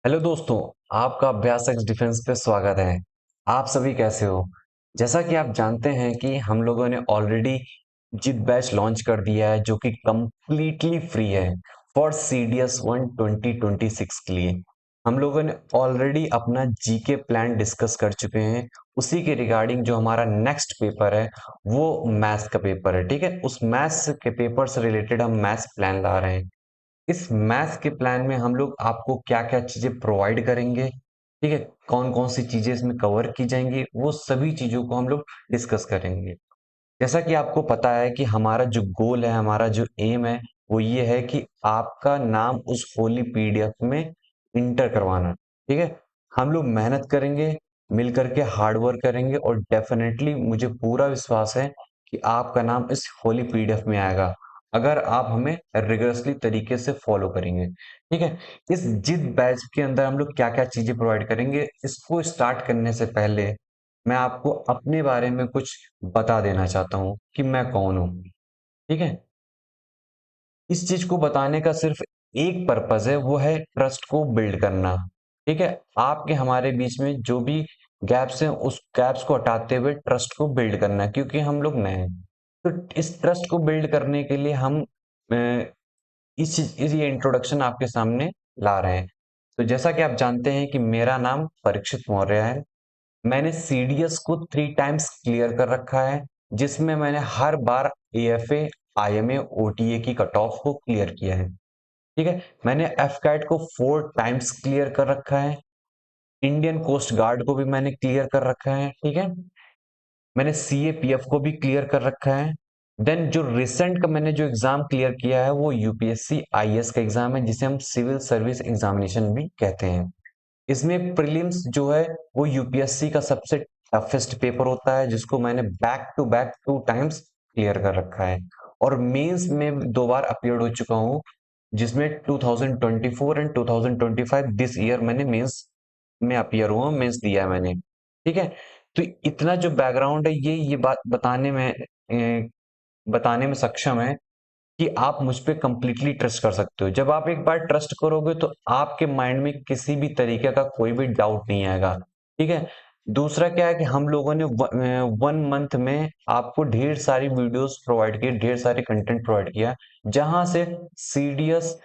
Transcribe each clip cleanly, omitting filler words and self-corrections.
Hello दोस्तों, आपका अभ्यास एक्स डिफेंस पे स्वागत है। आप सभी कैसे हो? जैसा कि आप जानते हैं कि हम लोगों ने ऑलरेडी जित बैच लॉन्च कर दिया है जो कि कंप्लीटली फ्री है फॉर सीडीएस 1 2026 के लिए। हम लोगों ने ऑलरेडी अपना जीके प्लान डिस्कस कर चुके हैं। उसी के रिगार्डिंग जो हमारा नेक्स्ट पेपर है वो मैथ्स का पेपर है। ठीक है, उस मैथ्स के पेपर से रिलेटेड हम मैथ्स प्लान ला रहे हैं। इस मैथ्स के प्लान में हम लोग आपको क्या-क्या चीजें प्रोवाइड करेंगे, ठीक है, कौन-कौन सी चीजें इसमें कवर की जाएंगी, वो सभी चीजों को हम लोग डिस्कस करेंगे। जैसा कि आपको पता है कि हमारा जो गोल है, हमारा जो एम है, वो ये है कि आपका नाम उस होली पीडीएफ में इंटर करवाना। ठीक है, हम लोग मेहनत करेंगे, मिल करके हार्ड वर्क करेंगे और डेफिनेटली मुझे पूरा विश्वास है कि आपका नाम इस होली पीडीएफ में आएगा अगर आप हमें रिगरसली तरीके से फॉलो करेंगे। ठीक है, इस जिद बैच के अंदर हम लोग क्या क्या चीजें प्रोवाइड करेंगे, इसको स्टार्ट करने से पहले मैं आपको अपने बारे में कुछ बता देना चाहता हूँ कि मैं कौन हूँ। ठीक है, इस चीज को बताने का सिर्फ एक पर्पज है, वो है ट्रस्ट को बिल्ड करना। ठीक है, आपके हमारे बीच में जो भी गैप्स हैं उस गैप्स को हटाते हुए ट्रस्ट को बिल्ड करना, क्योंकि हम लोग नए हैं। तो इस ट्रस्ट को बिल्ड करने के लिए हम ये इंट्रोडक्शन आपके सामने ला रहे हैं। तो जैसा कि आप जानते हैं कि मेरा नाम परीक्षित मौर्य है। मैंने सीडीएस को 3 टाइम्स क्लियर कर रखा है, जिसमें मैंने हर बार एएफए, आईएमए, ओटीए की कट ऑफ को क्लियर किया है। ठीक है, मैंने एफकैट को 4 टाइम्स क्लियर कर रखा है। इंडियन कोस्ट गार्ड को भी मैंने क्लियर कर रखा है। ठीक है, मैंने सीएपीएफ को भी क्लियर कर रखा है। देन जो रिसेंट का मैंने जो एग्जाम क्लियर किया है वो यूपीएससी आईएएस का एग्जाम है, जिसे हम सिविल सर्विस एग्जामिनेशन भी कहते हैं। इसमें प्रीलिम्स जो है वो यूपीएससी का सबसे टफेस्ट पेपर होता है, जिसको मैंने back to back 2 times clear कर रखा है। और मेंस में 2 बार अपीयर हो चुका हूँ, जिसमें 2024 एंड 2025 दिस ईयर मैंने मेंस में अपीयर हुआ, मेंस दिया है मैंने। ठीक है, तो इतना जो बैकग्राउंड है ये बात बताने में सक्षम है कि आप मुझ पे कंप्लीटली ट्रस्ट कर सकते हो। जब आप एक बार ट्रस्ट करोगे तो आपके माइंड में किसी भी तरीके का कोई भी डाउट नहीं आएगा। ठीक है, दूसरा क्या है कि हम लोगों ने 1 मंथ में आपको ढेर सारी वीडियोस प्रोवाइड की, ढेर सारे कंटेंट प्रोवाइड किया, जहां से सीडीएस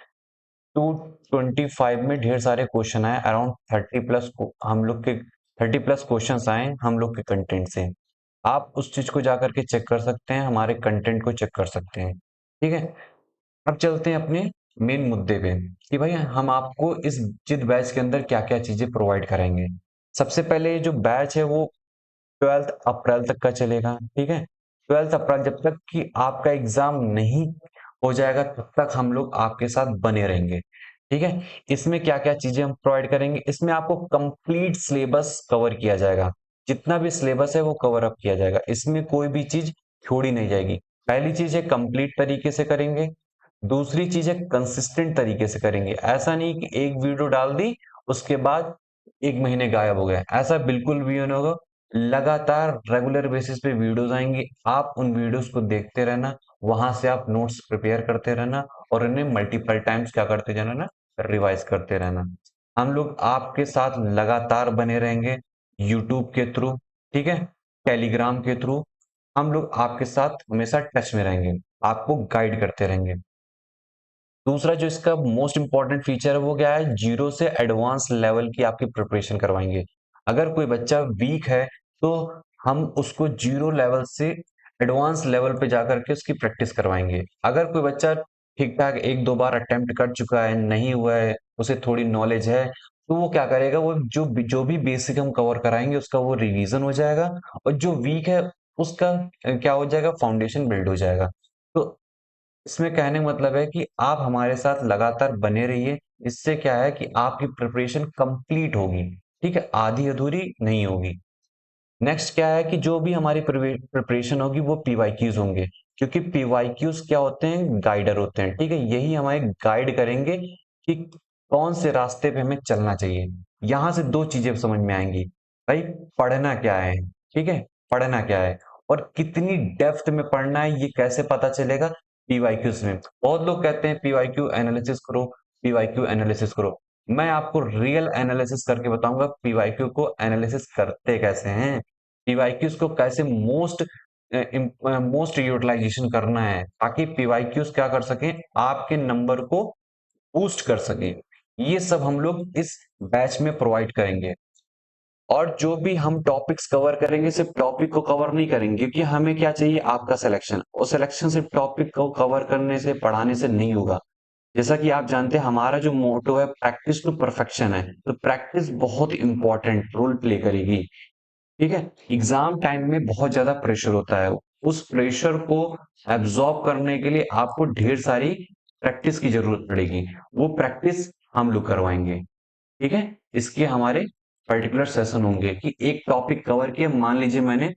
225 में ढेर सारे क्वेश्चन आए, अराउंड 30+ हम लोग के 30+ क्वेश्चन आए हम लोग के कंटेंट से। आप उस चीज को जाकर के चेक कर सकते हैं, हमारे कंटेंट को चेक कर सकते हैं। ठीक है, अब चलते हैं अपने मेन मुद्दे पे कि भाई हम आपको इस जिद बैच के अंदर क्या क्या चीजें प्रोवाइड करेंगे। सबसे पहले ये जो बैच है वो 12 अप्रैल तक का चलेगा। ठीक है, 12 अप्रैल, जब तक कि आपका एग्जाम नहीं हो जाएगा तब तक हम लोग आपके साथ बने रहेंगे। ठीक है, इसमें क्या क्या चीजें हम प्रोवाइड करेंगे, इसमें आपको कंप्लीट सिलेबस कवर किया जाएगा। जितना भी सिलेबस है वो कवर अप किया जाएगा, इसमें कोई भी चीज छोड़ी नहीं जाएगी। पहली चीज है कंप्लीट तरीके से करेंगे। दूसरी चीज है कंसिस्टेंट तरीके से करेंगे। ऐसा नहीं कि एक वीडियो डाल दी उसके बाद 1 महीने गायब हो गए, ऐसा बिल्कुल भी नहीं होगा। लगातार रेगुलर बेसिस पे वीडियोस आएंगी, आप उन वीडियोस को देखते रहना, वहां से आप नोट्स प्रिपेयर करते रहना और उन्हें मल्टीपल टाइम्स क्या करते जाना ना, रिवाइज करते रहना। हम लोग आपके साथ लगातार बने रहेंगे यूट्यूब के थ्रू। ठीक है, टेलीग्राम के थ्रू हम लोग आपके साथ हमेशा टच में रहेंगे, आपको गाइड करते रहेंगे। दूसरा जो इसका मोस्ट इंपॉर्टेंट फीचर है वो क्या है, जीरो से एडवांस लेवल की आपकी प्रिपरेशन करवाएंगे। अगर कोई बच्चा वीक है तो हम उसको जीरो लेवल से एडवांस लेवल पे जाकर के उसकी प्रैक्टिस करवाएंगे। अगर कोई बच्चा ठीक ठाक 1-2 बार अटेम्प्ट कर चुका है, नहीं हुआ है, उसे थोड़ी नॉलेज है, तो वो क्या करेगा, वो जो भी बेसिक हम कवर कराएंगे उसका वो रिवीजन हो जाएगा। और जो वीक है उसका क्या हो जाएगा, फाउंडेशन बिल्ड हो जाएगा। तो इसमें कहने का मतलब है कि आप हमारे साथ लगातार बने रहिए। इससे क्या है कि आपकी प्रिपरेशन कंप्लीट होगी। ठीक है, आधी अधूरी नहीं होगी। नेक्स्ट क्या है कि जो भी हमारी प्रिपरेशन होगी वो पीवाईक्यूज होंगे, क्योंकि पीवाईक्यूज क्या होते हैं, गाइडर होते हैं। ठीक है, यही हमें गाइड करेंगे कि कौन से रास्ते पे हमें चलना चाहिए। यहां से दो चीजें समझ में आएंगी, भाई पढ़ना क्या है। ठीक है, पढ़ना क्या है और कितनी डेप्थ में पढ़ना है, ये कैसे पता चलेगा, पीवाईक्यूज में। बहुत लोग कहते हैं पीवाईक्यू एनालिसिस करो, पीवाईक्यू एनालिसिस करो। मैं आपको रियल एनालिसिस करके बताऊंगा पीवाईक्यू को एनालिसिस करते कैसे हैं, पीवाईक्यूज को कैसे मोस्ट यूटिलाइजेशन करना है, ताकि पीवाईक्यूज क्या कर सकें, आपके नंबर को बूस्ट कर सकें। ये सब हम लोग इस बैच में प्रोवाइड करेंगे। और जो भी हम टॉपिक्स कवर करेंगे सिर्फ टॉपिक को कवर नहीं करेंगे, क्योंकि हमें क्या चाहिए, आपका सिलेक्शन। और सिलेक्शन सिर्फ टॉपिक को कवर करने से, पढ़ाने से नहीं होगा। जैसा कि आप जानते हैं हमारा जो मोटो है प्रैक्टिस टू परफेक्शन है, तो प्रैक्टिस बहुत इंपॉर्टेंट रोल प्ले करेगी। ठीक है, एग्जाम टाइम में बहुत ज्यादा प्रेशर होता है, उस प्रेशर को एब्जॉर्ब करने के लिए आपको ढेर सारी प्रैक्टिस की जरूरत पड़ेगी। वो प्रैक्टिस हम लोग करवाएंगे। ठीक है, इसके हमारे पर्टिकुलर सेशन होंगे कि एक टॉपिक कवर किया, मान लीजिए मैंने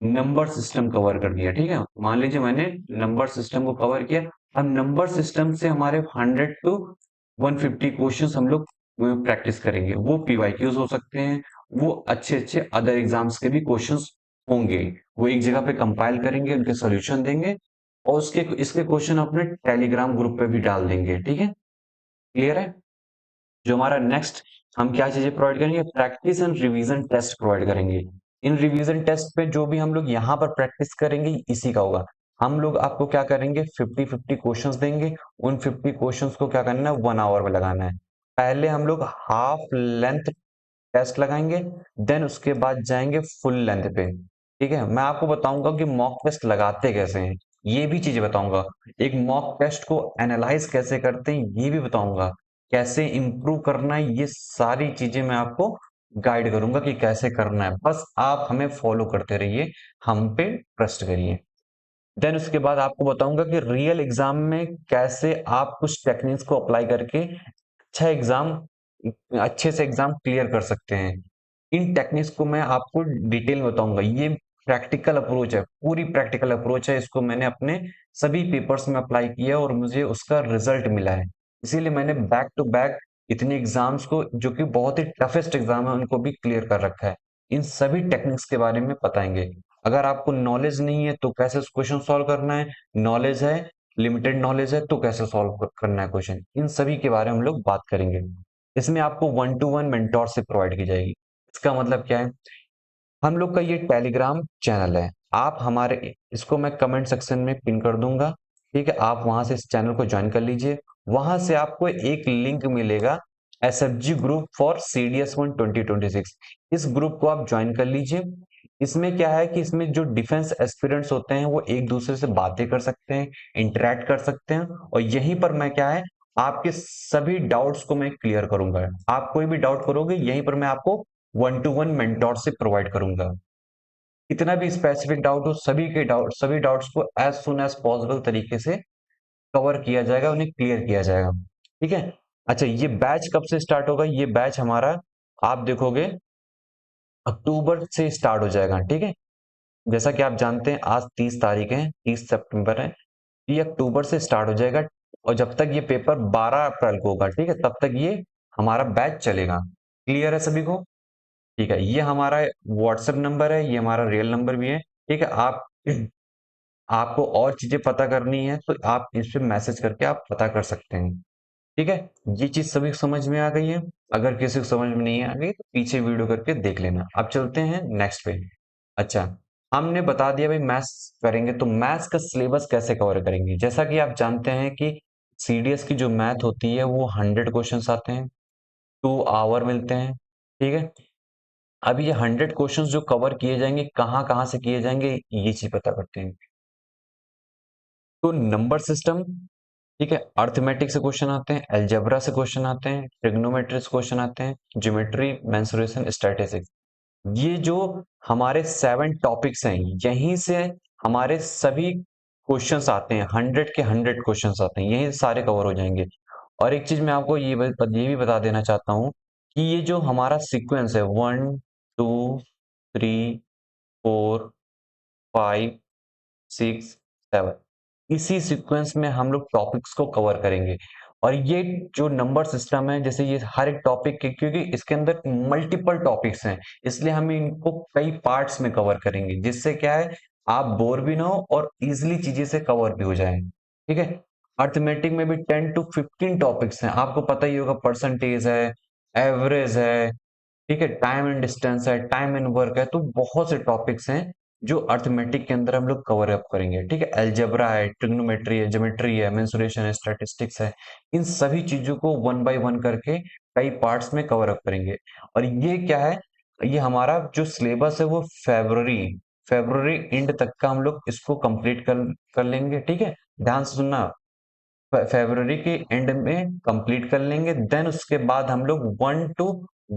नंबर सिस्टम कवर कर दिया। ठीक है, मान लीजिए मैंने नंबर सिस्टम को कवर किया। अब नंबर सिस्टम से हमारे 100 टू 150 क्वेश्चंस हम लोग प्रैक्टिस करेंगे। वो पीवाईक्यूज हो सकते हैं, वो अच्छे अच्छे अदर एग्जाम्स के भी क्वेश्चंस होंगे। वो एक जगह पे कंपाइल करेंगे, उनके सॉल्यूशन देंगे, और उसके इसके क्वेश्चन अपने टेलीग्राम ग्रुप पे भी डाल देंगे। ठीक है, क्लियर है। जो हमारा नेक्स्ट हम क्या चीजें प्रोवाइड करेंगे, practice and revision test provide करेंगे। इन रिवीजन टेस्ट पे जो भी हम लोग यहाँ पर प्रैक्टिस करेंगे इसी का होगा। हम लोग आपको क्या करेंगे, 50-50 क्वेश्चंस देंगे। उन 50 क्वेश्चंस को क्या करना है, 1 आवर में लगाना है। पहले हम लोग हाफ लेंथ टेस्ट लगाएंगे, देन उसके बाद जाएंगे फुल लेंथ पे। ठीक है, मैं आपको बताऊंगा कि मॉक टेस्ट लगाते कैसे हैं, ये भी चीजें बताऊंगा। एक मॉक टेस्ट को एनालाइज कैसे करते हैं ये भी बताऊंगा। कैसे इंप्रूव करना है, ये सारी चीजें मैं आपको गाइड करूंगा कि कैसे करना है। बस आप हमें फॉलो करते रहिए, हम पे ट्रस्ट करिए। देन उसके बाद आपको बताऊंगा कि रियल एग्जाम में कैसे आप कुछ टेक्निक्स को अप्लाई करके अच्छा एग्जाम, अच्छे से एग्जाम क्लियर कर सकते हैं। इन टेक्निक्स को मैं आपको डिटेल में बताऊंगा। ये प्रैक्टिकल अप्रोच है, पूरी प्रैक्टिकल अप्रोच है। इसको मैंने अपने सभी पेपर्स में अप्लाई किया और मुझे उसका रिजल्ट मिला है। इसीलिए मैंने बैक टू बैक इतने एग्जाम्स को, जो कि बहुत ही टफेस्ट एग्जाम है, उनको भी क्लियर कर रखा है। इन सभी टेक्निक्स के बारे में बताएंगे। अगर आपको नॉलेज नहीं है तो कैसे क्वेश्चन सॉल्व करना है, नॉलेज है, लिमिटेड नॉलेज है तो कैसे सॉल्व करना है क्वेश्चन, इन सभी के बारे में हम लोग बात करेंगे। इसमें आपको 1-to-1 मेंटोर से प्रोवाइड की जाएगी। इसका मतलब क्या है, हम लोग का ये टेलीग्राम चैनल है, आप हमारे, इसको मैं कमेंट सेक्शन में पिन कर दूंगा। ठीक है, आप वहां से इस चैनल को ज्वाइन कर लीजिए। वहां से आपको एक लिंक मिलेगा, एसएफजी ग्रुप फॉर CDS1 2026। इस ग्रुप को आप ज्वाइन कर लीजिए। इसमें क्या है कि इसमें जो डिफेंस एस्पिरेंट्स होते हैं वो एक दूसरे से बातें कर सकते हैं, इंटरेक्ट कर सकते हैं। और यहीं पर मैं क्या है, आपके सभी डाउट्स को मैं क्लियर करूंगा। आप कोई भी डाउट करोगे यहीं पर मैं आपको 1-to-1 मेंटोर से प्रोवाइड करूंगा। कितना भी स्पेसिफिक डाउट हो, सभी डाउट्स को एज सुन एज पॉसिबल तरीके से कवर किया जाएगा, उन्हें क्लियर किया जाएगा। ठीक है। अच्छा, ये बैच कब से स्टार्ट होगा, ये बैच हमारा आप देखोगे अक्टूबर से स्टार्ट हो जाएगा। ठीक है, जैसा कि आप जानते हैं आज 30 तारीख है, 30 सितंबर है, ये अक्टूबर से स्टार्ट हो जाएगा। और जब तक ये पेपर 12 अप्रैल को होगा, ठीक है, तब तक ये हमारा बैच चलेगा। क्लियर है सभी को। ठीक है, ये हमारा व्हाट्सएप नंबर है, ये हमारा रियल नंबर भी है। ठीक है, आप आपको और चीजें पता करनी है तो आप इस पे मैसेज करके आप पता कर सकते हैं। ठीक है, ये चीज सभी को समझ में आ गई है। अगर किसी को समझ में नहीं आ गई तो पीछे वीडियो करके देख लेना। अब चलते हैं नेक्स्ट पे। अच्छा, हमने बता दिया भाई मैथ्स करेंगे, तो मैथ्स का सिलेबस कैसे कवर करेंगे। जैसा कि आप जानते हैं कि सीडीएस की जो मैथ होती है वो 100 क्वेश्चंस आते हैं, 2 आवर मिलते हैं। ठीक है, अब ये 100 क्वेश्चंस जो कवर किए जाएंगे, कहाँ कहाँ से किए जाएंगे, ये चीज पता करते हैं। तो नंबर सिस्टम, ठीक है, अर्थमेटिक से क्वेश्चन आते हैं, अलजेब्रा से क्वेश्चन आते हैं, ट्रिग्नोमेट्री से क्वेश्चन आते हैं, ज्योमेट्री, मेंसुरेशन, स्टैटिस्टिक्स। ये जो हमारे 7 टॉपिक्स हैं, यहीं से हमारे सभी क्वेश्चंस आते हैं। 100 के 100 क्वेश्चंस आते हैं, यहीं सारे कवर हो जाएंगे। और एक चीज मैं आपको ये भी बता देना चाहता हूँ कि ये जो हमारा सीक्वेंस है, 1, 2, 3, 4, 5, 6, 7, इसी सीक्वेंस में हम लोग टॉपिक्स को कवर करेंगे। और ये जो नंबर सिस्टम है, जैसे ये हर एक टॉपिक के, क्योंकि इसके अंदर मल्टीपल टॉपिक्स हैं, इसलिए हम इनको कई पार्ट्स में कवर करेंगे, जिससे क्या है, आप बोर भी ना हो और इजीली चीजें से कवर भी हो जाए। ठीक है, अर्थमेटिक में भी 10 to 15 टॉपिक्स हैं। आपको पता ही होगा, परसेंटेज है, एवरेज है, ठीक है, टाइम एंड डिस्टेंस है, टाइम एंड वर्क है, तो बहुत से टॉपिक्स हैं जो अर्थमेटिक के अंदर हम लोग कवर अप करेंगे। ठीक है, अलजेब्रा है, ट्रिग्नोमेट्री है, ज्योमेट्री है, मेंसुरेशन है, स्टैटिस्टिक्स है, इन सभी चीजों को वन बाय वन करके कई पार्ट्स में कवर अप करेंगे। और ये क्या है, ये हमारा जो सिलेबस है वो फेब्रुअरी एंड तक का हम लोग इसको कंप्लीट कर लेंगे। ठीक है, ध्यान से सुनना, फरवरी के एंड में कंप्लीट कर लेंगे। देन उसके बाद हम लोग 1 to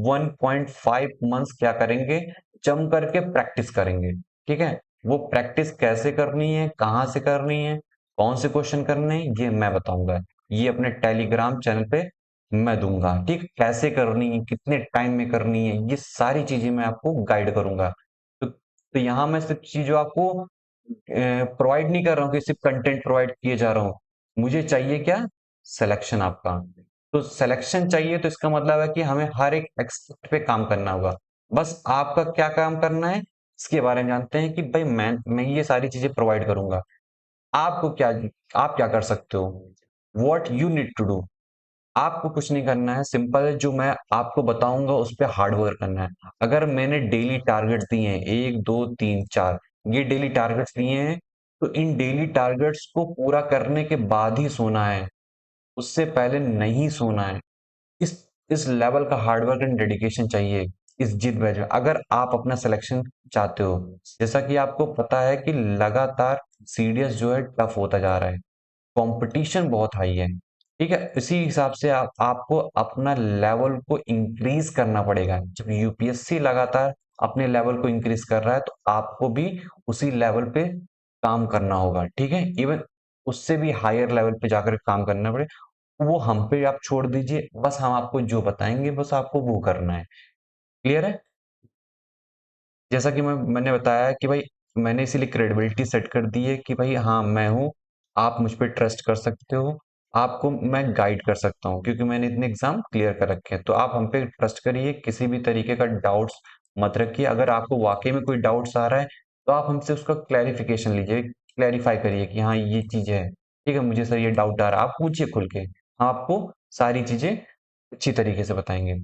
1.5 मंथ्स क्या करेंगे, जम करके प्रैक्टिस करेंगे। ठीक है, वो प्रैक्टिस कैसे करनी है, कहाँ से करनी है, कौन से क्वेश्चन करने हैं, ये मैं बताऊंगा। ये अपने टेलीग्राम चैनल पे मैं दूंगा। ठीक, कैसे करनी है, कितने टाइम में करनी है, ये सारी चीजें मैं आपको गाइड करूंगा। तो यहाँ मैं सिर्फ चीजों आपको प्रोवाइड नहीं कर रहा हूँ कि सिर्फ कंटेंट प्रोवाइड किए जा रहा हूँ। मुझे चाहिए क्या, सिलेक्शन आपका। तो सिलेक्शन चाहिए तो इसका मतलब है कि हमें हर एक एक्सपेक्ट पे काम करना होगा। बस आपका क्या काम करना है, इसके बारे में जानते हैं कि भाई मैं ये सारी चीजें प्रोवाइड करूंगा। आपको क्या, आप क्या कर सकते हो, what you need to do. आपको कुछ नहीं करना है, सिंपल है, जो मैं आपको बताऊंगा उस पर हार्ड वर्क करना है। अगर मैंने डेली टारगेट्स दिए हैं 1 2 3 4, ये डेली टारगेट्स दिए हैं, तो इन डेली टारगेट्स को पूरा करने के बाद ही सोना है, उससे पहले नहीं सोना है। इस इस लेवल का हार्डवर्क एंड डेडिकेशन चाहिए, इस जिद वजह। अगर आप अपना सिलेक्शन चाहते हो, जैसा कि आपको पता है कि लगातार सीडीएस जो है टफ होता जा रहा है, कंपटीशन बहुत हाई है। ठीक है, इसी हिसाब से आपको अपना लेवल को इंक्रीज करना पड़ेगा। जब यूपीएससी लगातार अपने लेवल को इंक्रीज कर रहा है, तो आपको भी उसी लेवल पे काम करना होगा। ठीक है, इवन उससे भी हायर लेवल पे जाकर काम करना पड़े, वो हम पे आप छोड़ दीजिए, बस हम आपको जो बताएंगे बस आपको वो करना है। क्लियर है। जैसा कि मैंने बताया कि भाई, मैंने इसीलिए क्रेडिबिलिटी सेट कर दी है कि भाई हाँ मैं हूँ, आप मुझ पे ट्रस्ट कर सकते हो, आपको मैं गाइड कर सकता हूँ, क्योंकि मैंने इतने एग्जाम क्लियर कर रखे हैं। तो आप हम पे ट्रस्ट करिए, किसी भी तरीके का डाउट्स मत रखिए। अगर आपको वाकई में कोई डाउट्स आ रहा है, तो आप हमसे उसका क्लैरिफिकेशन लीजिए, क्लैरिफाई करिए कि हाँ ये चीज है। ठीक है, मुझे सर ये डाउट आ रहा है, आप पूछिए खुल के, हम आपको सारी चीजें अच्छी तरीके से बताएंगे।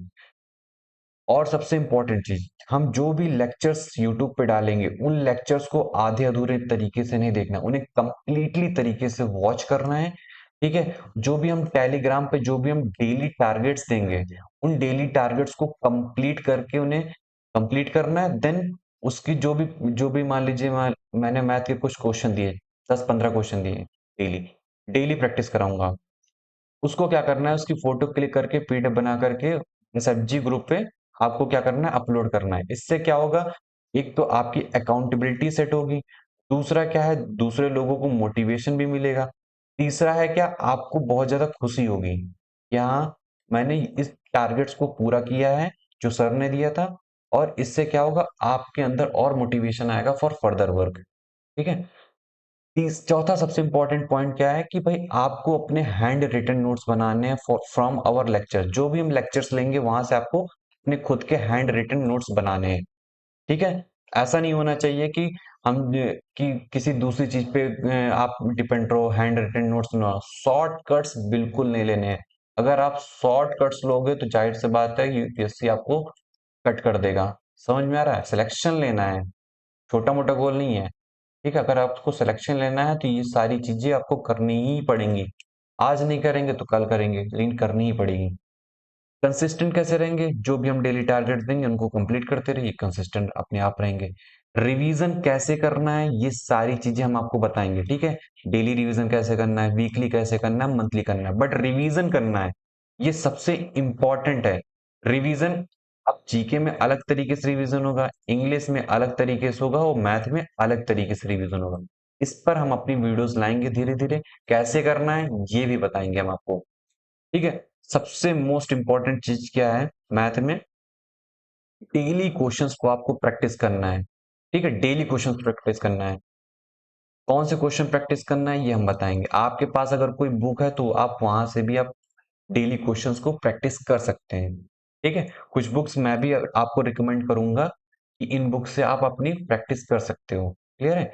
और सबसे इंपॉर्टेंट चीज, हम जो भी लेक्चर्स यूट्यूब पे डालेंगे, उन लेक्चर्स को आधे अधूरे तरीके से नहीं देखना, उन्हें कंप्लीटली तरीके से वॉच करना है। ठीक है, जो भी हम टेलीग्राम पे जो भी हम डेली टारगेट्स देंगे, उन डेली टारगेट्स को कंप्लीट करके उन्हें कंप्लीट करना है। देन उसकी जो भी मान लीजिए, मैंने मैथ के कुछ क्वेश्चन दिए, 10 15 क्वेश्चन दिए, डेली डेली प्रैक्टिस कराऊंगा। उसको क्या करना है, उसकी फोटो क्लिक करके पीडीएफ बना करके एसएफजी ग्रुप पे आपको क्या करना है, अपलोड करना है। इससे क्या होगा, एक तो आपकी अकाउंटेबिलिटी सेट होगी, दूसरा क्या है, दूसरे लोगों को मोटिवेशन भी मिलेगा, तीसरा है क्या, आपको बहुत ज्यादा खुशी होगी कि हाँ मैंने इस टारगेट्स को पूरा किया है जो सर ने दिया था। और इससे क्या होगा, आपके अंदर और मोटिवेशन आएगा फॉर फर्दर वर्क। ठीक है, चौथा सबसे इंपॉर्टेंट पॉइंट क्या है कि भाई आपको अपने हैंड रिटन नोट्स बनाने हैं फ्रॉम आवर लेक्चर। जो भी हम लेक्चर्स लेंगे वहां से आपको अपने खुद के हैंड रिटन नोट्स बनाने हैं। ठीक है, ऐसा नहीं होना चाहिए कि कि किसी दूसरी चीज पे आप डिपेंड रहो, हैंड रिटन नोट्स ना, शॉर्टकट्स बिल्कुल नहीं लेने हैं। अगर आप शॉर्टकट्स लोगे तो जाहिर सी बात है यूपीएससी आपको कट कर देगा। समझ में आ रहा है, सिलेक्शन लेना है, छोटा मोटा गोल नहीं है। ठीक है, अगर आपको सिलेक्शन लेना है तो ये सारी चीजें आपको करनी ही पड़ेंगी। आज नहीं करेंगे तो कल करेंगे, लेकिन करनी ही पड़ेगी। कंसिस्टेंट कैसे रहेंगे, जो भी हम डेली टारगेट देंगे उनको कंप्लीट करते रहिए, कंसिस्टेंट अपने आप रहेंगे। रिवीजन कैसे करना है, ये सारी चीजें हम आपको बताएंगे। ठीक है, डेली रिवीजन कैसे करना है, वीकली कैसे करना है, मंथली करना है, बट रिवीजन करना है, ये सबसे इंपॉर्टेंट है। रिवीजन अब जीके में अलग तरीके से रिवीजन होगा, इंग्लिश में अलग तरीके से होगा, और मैथ में अलग तरीके से रिवीजन होगा। इस पर हम अपनी वीडियोस लाएंगे धीरे धीरे, कैसे करना है ये भी बताएंगे हम आपको। ठीक है, सबसे मोस्ट इंपॉर्टेंट चीज क्या है मैथ में, डेली क्वेश्चंस को आपको प्रैक्टिस करना है। ठीक है, डेली क्वेश्चंस प्रैक्टिस करना है। कौन से क्वेश्चन प्रैक्टिस करना है ये हम बताएंगे। आपके पास अगर कोई बुक है तो आप वहां से भी आप डेली क्वेश्चंस को प्रैक्टिस कर सकते हैं। ठीक है, कुछ बुक्स मैं भी आपको रिकमेंड करूंगा कि इन बुक से आप अपनी प्रैक्टिस कर सकते हो। क्लियर है।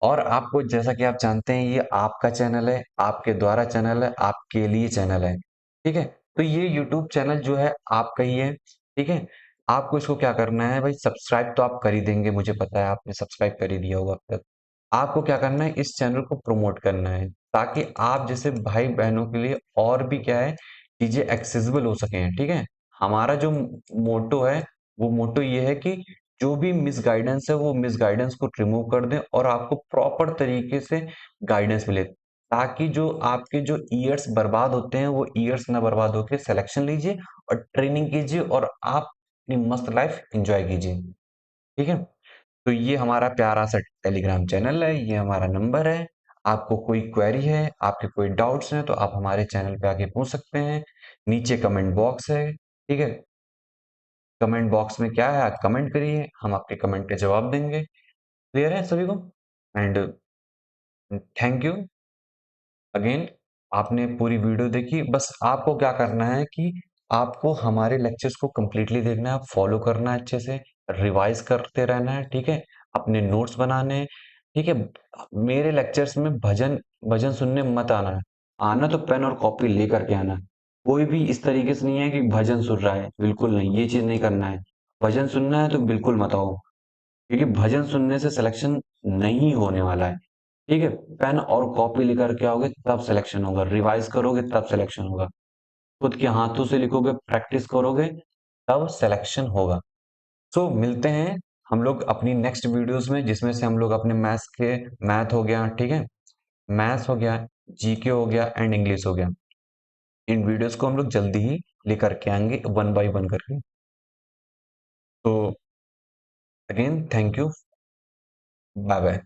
और आपको जैसा कि आप जानते हैं ये आपका चैनल है, आपके द्वारा चैनल है, आपके लिए चैनल है, ठीक है? तो ये यूट्यूब चैनल जो है आपका ही है, ठीक है? आपको इसको क्या करना है भाई, सब्सक्राइब तो आप कर ही देंगे, मुझे पता है आपने सब्सक्राइब कर ही दिया होगा अब तक। आपको क्या करना है, इस चैनल को प्रमोट करना है, ताकि आप जैसे भाई-बहनों के लिए और भी क्या है, चीज़ें एक्सेसिबल हो सकें, ठीक है? हमारा जो मोट्टो है, वो मोट्टो ये है कि जो भी मिसगाइडेंस है, वो मिसगाइडेंस को रिमूव कर दें और आपको प्रॉपर तरीके से गाइडेंस मिले। ताकि जो आपके जो ईयर्स बर्बाद होते हैं, वो ईयर्स ना बर्बाद होके सिलेक्शन लीजिए और ट्रेनिंग कीजिए और आप अपनी मस्त लाइफ एन्जॉय कीजिए। ठीक है? तो ये हमारा प्यारा सा टेलीग्राम चैनल है, ये हमारा नंबर है। आपको कोई क्वेरी है, आपके कोई डाउट्स हैं, तो आप हमारे चैनल पे आके पूछ सकते हैं। नीचे कमेंट बॉक्स है, ठीक है? कमेंट बॉक्स में क्या है, आप कमेंट करिए, हम आपके कमेंट के जवाब देंगे। क्लियर है सभी को? एंड थैंक यू अगेन, आपने पूरी वीडियो देखी। बस आपको क्या करना है कि आपको हमारे लेक्चर्स को कंप्लीटली देखना है, फॉलो करना है अच्छे से, रिवाइज करते रहना है, ठीक है? अपने नोट्स बनाने हैं, ठीक है? मेरे लेक्चर्स में भजन भजन सुनने मत आना है। आना तो पेन और कॉपी लेकर के आना। कोई भी इस तरीके से नहीं है कि भजन सुन रहा है, बिल्कुल नहीं, ये चीज़ नहीं करना है। भजन सुनना है तो बिल्कुल मत आओ। क्योंकि भजन सुनने से सिलेक्शन नहीं होने वाला है, ठीक है? पेन और कॉपी लेकर के आओगे तब सिलेक्शन होगा, रिवाइज करोगे तब सिलेक्शन होगा, खुद के हाथों से लिखोगे, प्रैक्टिस करोगे तब सिलेक्शन होगा। सो मिलते हैं हम लोग अपनी नेक्स्ट वीडियोस में, जिसमें से हम लोग अपने मैथ्स के मैथ हो गया, ठीक है? मैथ्स हो गया, जीके हो गया एंड इंग्लिश हो गया। इन वीडियोस को हम लोग जल्दी ही लेकर के आएंगे वन बाय वन करके। तो again thank you, bye bye.